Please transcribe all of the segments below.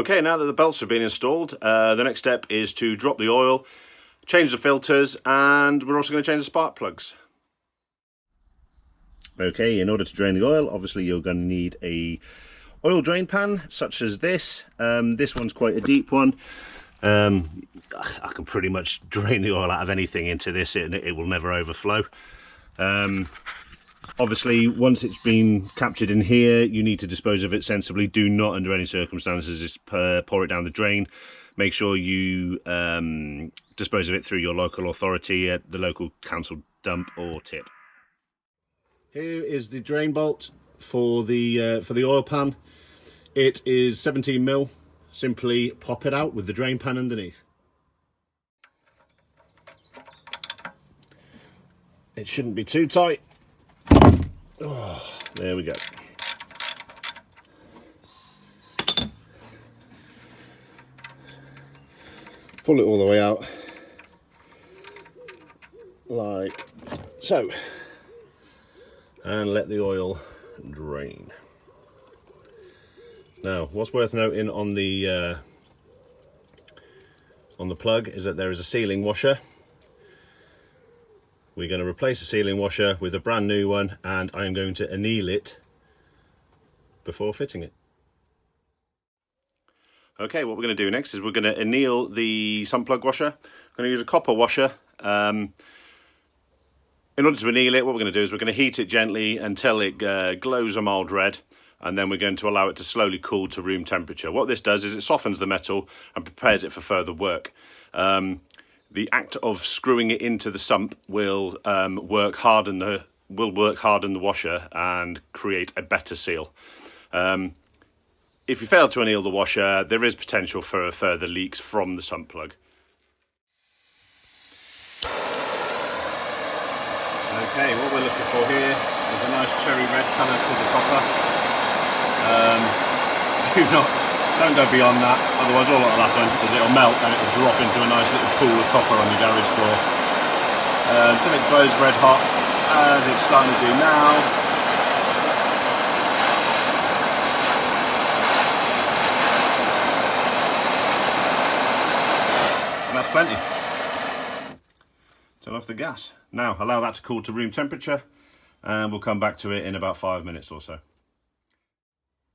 Okay, now that the belts have been installed, the next step is to drop the oil, change the filters, and we're also going to change the spark plugs. Okay, in order to drain the oil, obviously you're going to need a oil drain pan such as this. This one's quite a deep one. I can pretty much drain the oil out of anything into this and it will never overflow. Obviously, once it's been captured in here, you need to dispose of it sensibly. Do not, under any circumstances, just pour it down the drain. Make sure you dispose of it through your local authority at the local council dump or tip. Here is the drain bolt for the oil pan. It is 17mm. Simply pop it out with the drain pan underneath. It shouldn't be too tight. Oh, there we go. Pull it all the way out, like so, and let the oil drain. Now, what's worth noting on the plug is that there is a sealing washer. We're going to replace the sealing washer with a brand new one, and I am going to anneal it before fitting it. Okay, what we're going to do next is we're going to anneal the sump plug washer. I'm going to use a copper washer. In order to anneal it, what we're going to do is we're going to heat it gently until it glows a mild red, and then we're going to allow it to slowly cool to room temperature. What this does is it softens the metal and prepares it for further work. The act of screwing it into the sump will harden the washer and create a better seal. If you fail to anneal the washer, there is potential for further leaks from the sump plug. Okay, what we're looking for here is a nice cherry red colour to the copper. Don't go beyond that, otherwise all that'll happen is it'll melt and it'll drop into a nice little pool of copper on your garage floor. Until it glows red hot, as it's starting to do now. And that's plenty. Turn off the gas. Now allow that to cool to room temperature, and we'll come back to it in about 5 minutes or so.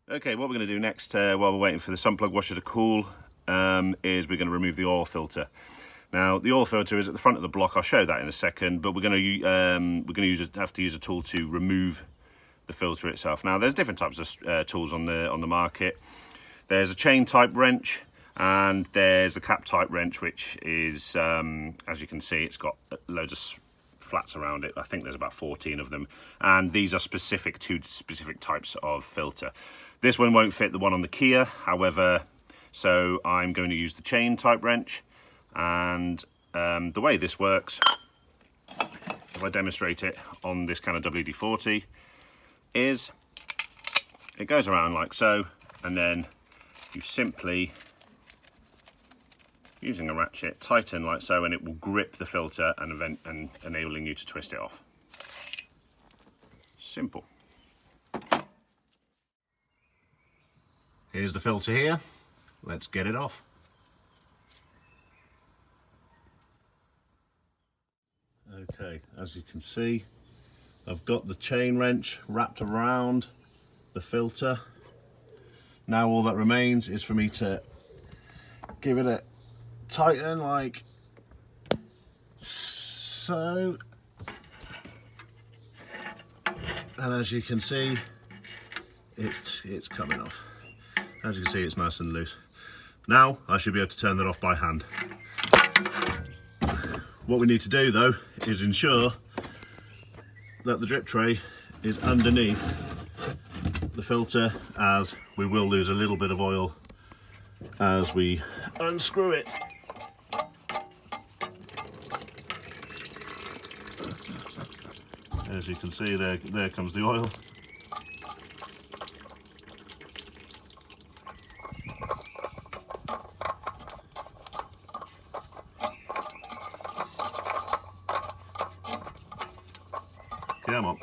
Okay, what we're going to do next, while we're waiting for the sump plug washer to cool, is we're going to remove the oil filter. Now, the oil filter is at the front of the block. I'll show that in a second, but we're going to have to use a tool to remove the filter itself. Now, there's different types of tools on the market. There's a chain type wrench, and there's a cap type wrench, which is, as you can see, it's got loads of flats around it. I think there's about 14 of them, and these are specific to specific types of filter. This one won't fit the one on the Kia, however, so I'm going to use the chain type wrench. And the way this works, if I demonstrate it on this kind of WD-40, is it goes around like so, and then you simply, using a ratchet, tighten like so, and it will grip the filter and enabling you to twist it off. Simple. Here's the filter here. Let's get it off. Okay, as you can see, I've got the chain wrench wrapped around the filter. Now all that remains is for me to give it a tighten like so. And as you can see, it's coming off. As you can see, it's nice and loose. Now I should be able to turn that off by hand. What we need to do though is ensure that the drip tray is underneath the filter, as we will lose a little bit of oil as we unscrew it. As you can see, there comes the oil. Come on.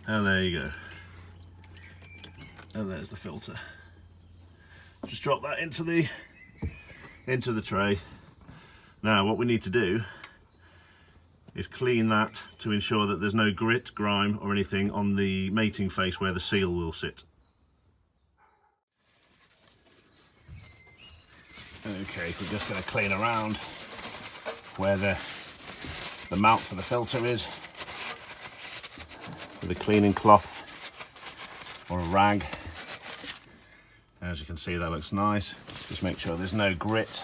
And there you go. And there's the filter. Just drop that into the tray. Now what we need to do is clean that to ensure that there's no grit, grime or anything on the mating face where the seal will sit. Okay, we're just going to clean around where the mount for the filter is with a cleaning cloth or a rag. As you can see, that looks nice. Just make sure there's no grit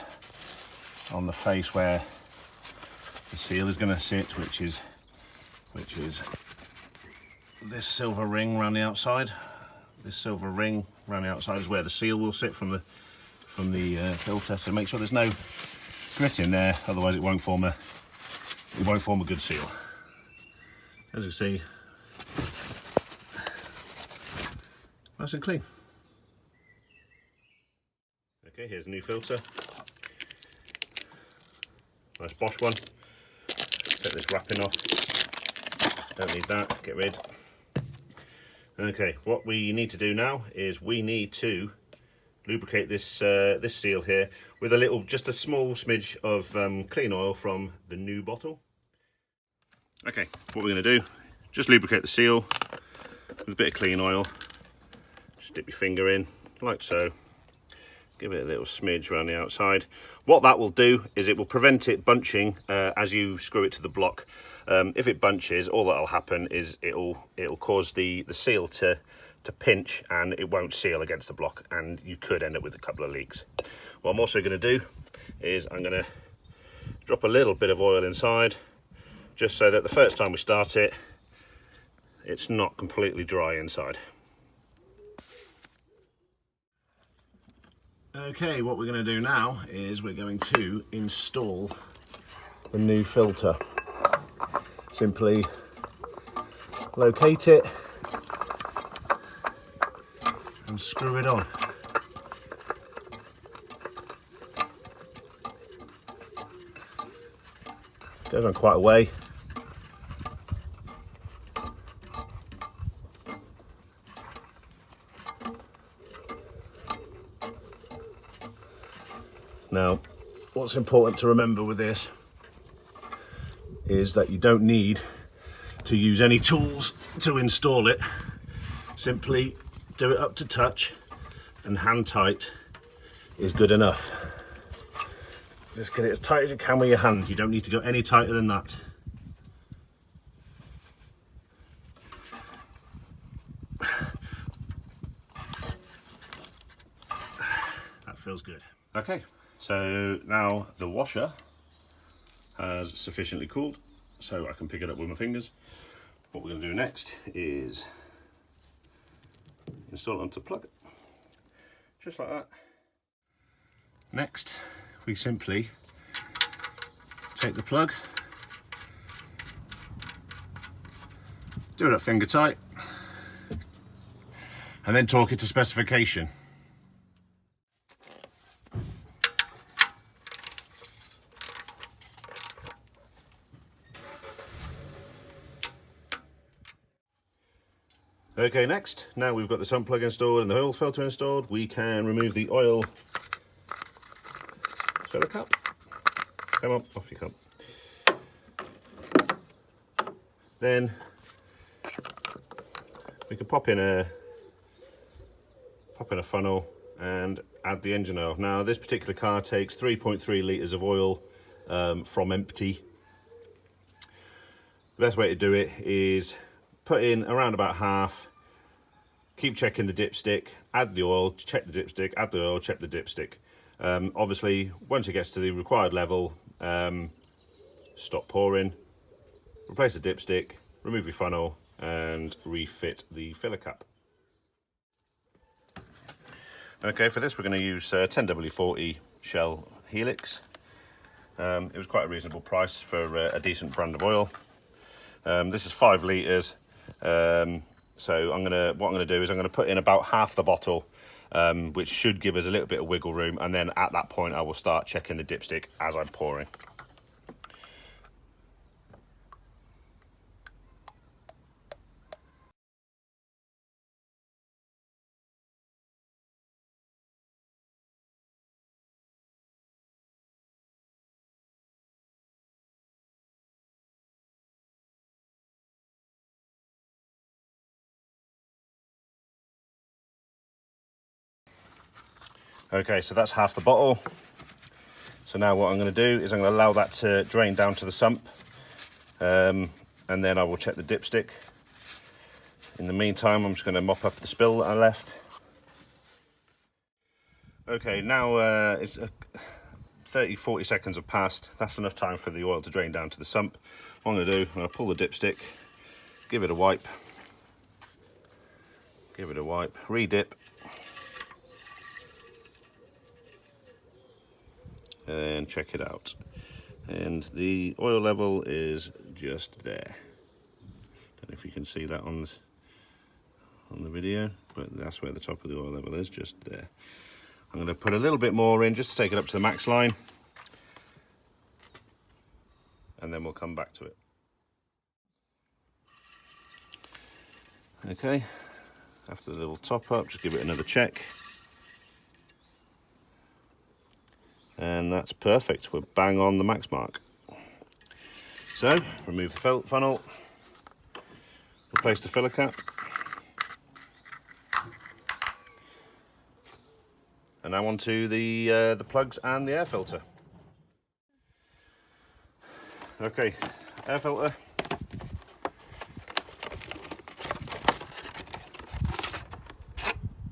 on the face where the seal is going to sit, which is this silver ring around the outside. This silver ring around the outside is where the seal will sit from the filter. So make sure there's no grit in there, otherwise it won't form a good seal. As you see, nice and clean. Okay, here's a new filter. Nice Bosch one. Take this wrapping off. Don't need that, get rid. Okay, what we need to do now is we need to lubricate this this seal here with just a small smidge of clean oil from the new bottle. Okay, what we're going to do, just lubricate the seal with a bit of clean oil. Just dip your finger in, like so. Give it a little smidge around the outside. What that will do is it will prevent it bunching as you screw it to the block. If it bunches, all that'll happen is it'll cause the seal to pinch and it won't seal against the block, and you could end up with a couple of leaks. What I'm also going to do is I'm going to drop a little bit of oil inside, just so that the first time we start it, it's not completely dry inside. Okay, what we're going to do now is we're going to install the new filter. Simply locate it and screw it on. Goes on quite a way. Now, what's important to remember with this is that you don't need to use any tools to install it. Simply do it up to touch, and hand tight is good enough. Just get it as tight as you can with your hand. You don't need to go any tighter than that. That feels good. Okay, so now the washer has sufficiently cooled, so I can pick it up with my fingers. What we're going to do next is install it onto the plug, just like that. Next, we simply take the plug, do it at finger tight, and then torque it to specification. Okay, next, now we've got the sump plug installed and the oil filter installed, we can remove the oil filler cap. Come on, off you come. Then we can pop in a funnel and add the engine oil. Now this particular car takes 3.3 litres of oil from empty. The best way to do it is put in around about half, keep checking the dipstick, add the oil, check the dipstick, add the oil, check the dipstick. Obviously, once it gets to the required level, stop pouring, replace the dipstick, remove your funnel, and refit the filler cap. Okay, for this we're going to use 10W40 Shell Helix. It was quite a reasonable price for a decent brand of oil. This is 5 litres. So what I'm going to do is I'm going to put in about half the bottle, which should give us a little bit of wiggle room, and then at that point I will start checking the dipstick as I'm pouring. Okay, so that's half the bottle. So now what I'm going to do is I'm going to allow that to drain down to the sump, and then I will check the dipstick. In the meantime, I'm just going to mop up the spill that I left. Okay, now it's 30-40 seconds have passed. That's enough time for the oil to drain down to the sump. What I'm going to do, I'm going to pull the dipstick, give it a wipe, re-dip, and check it out. And the oil level is just there. Don't know if you can see that on the video, but that's where the top of the oil level is, just there. I'm going to put a little bit more in just to take it up to the max line, and then we'll come back to it. Okay, after the little top up, just give it another check. And that's perfect, we're bang on the max mark. So, remove the funnel, replace the filler cap, and now onto the plugs and the air filter. Okay, air filter.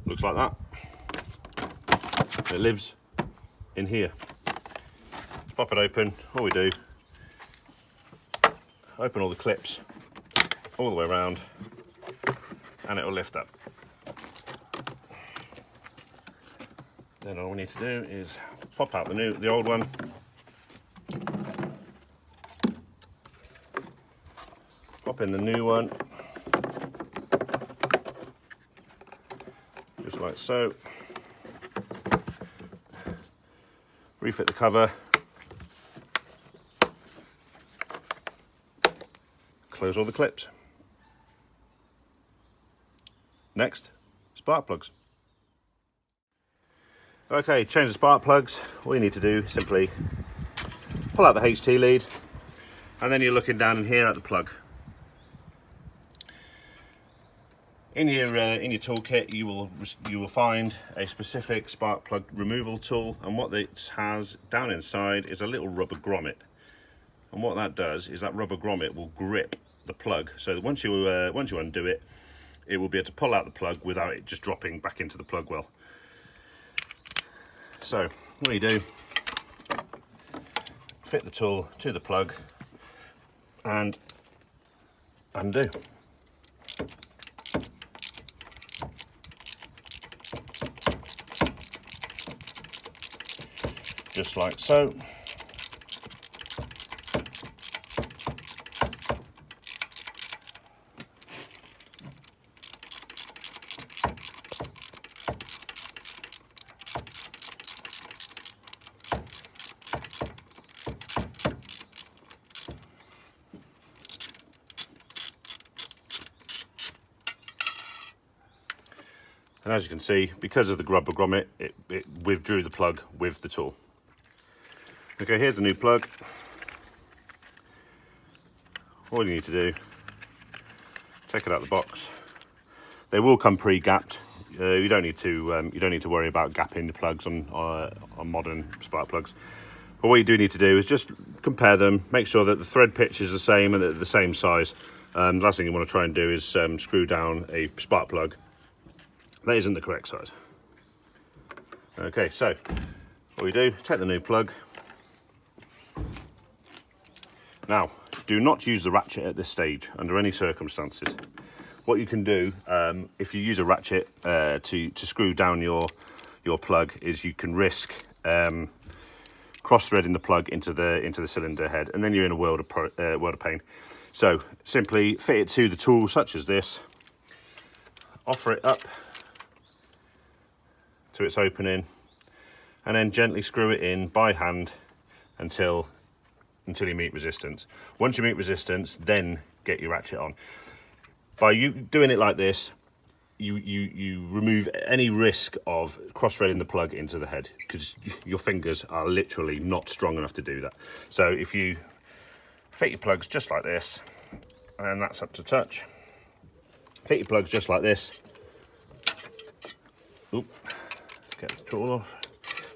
Looks like that. It lives in here. Let's pop it open. All we do, open all the clips all the way around, and it will lift up. Then all we need to do is pop out the old one, pop in the new one, just like so. Refit the cover, close all the clips. Next, spark plugs. Okay, change the spark plugs. All you need to do is simply pull out the HT lead, and then you're looking down in here at the plug. In your toolkit, you will find a specific spark plug removal tool, and what it has down inside is a little rubber grommet. And what that does is that rubber grommet will grip the plug, so that once you undo it, it will be able to pull out the plug without it just dropping back into the plug well. So what you do, fit the tool to the plug and undo. Just like so. And as you can see, because of the rubber grommet, it withdrew the plug with the tool. Okay, here's the new plug. All you need to do, take it out of the box. They will come pre-gapped. You don't need to worry about gapping the plugs on modern spark plugs. But what you do need to do is just compare them, make sure that the thread pitch is the same and that they're the same size. The last thing you want to try and do is screw down a spark plug that isn't the correct size. Okay, so what we do, take the new plug. Now, do not use the ratchet at this stage under any circumstances. What you can do, if you use a ratchet to screw down your plug, is you can risk cross-threading the plug into the cylinder head, and then you're in a world of pain. So simply fit it to the tool such as this, offer it up to its opening, and then gently screw it in by hand until you meet resistance. Once you meet resistance, then get your ratchet on. By you doing it like this, you remove any risk of cross-threading the plug into the head, because your fingers are literally not strong enough to do that. So if you fit your plugs just like this, and that's up to touch, fit your plugs just like this. Oop, let's get the tool off.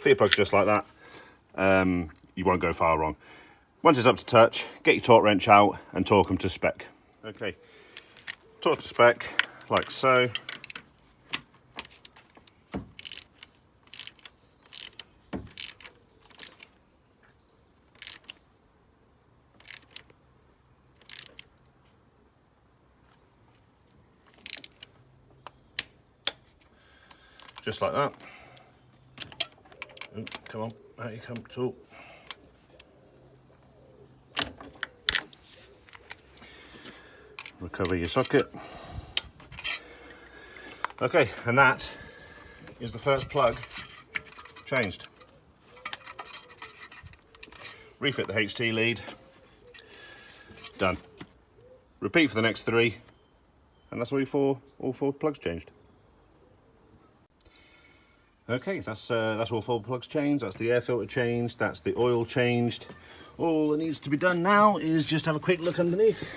for your plugs just like that. You won't go far wrong. Once it's up to touch, get your torque wrench out and torque them to spec. Okay, torque to spec, like so. Just like that. Ooh, come on, out you come, tool. Recover your socket. Okay, and that is the first plug changed. Refit the HT lead. Done. Repeat for the next 3, and that's all four plugs changed. Okay, that's all 4 plugs changed. That's the air filter changed. That's the oil changed. All that needs to be done now is just have a quick look underneath.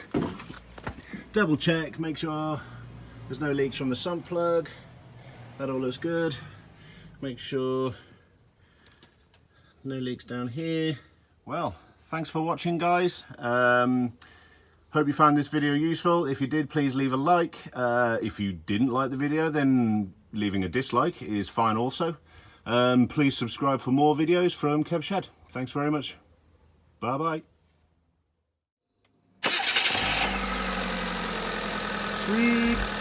Double check, make sure there's no leaks from the sump plug. That all looks good. Make sure no leaks down here. Well, thanks for watching, guys. Hope you found this video useful. If you did, please leave a like. If you didn't like the video, then leaving a dislike is fine also. Please subscribe for more videos from Kev Shed. Thanks very much. Bye bye. Sweet.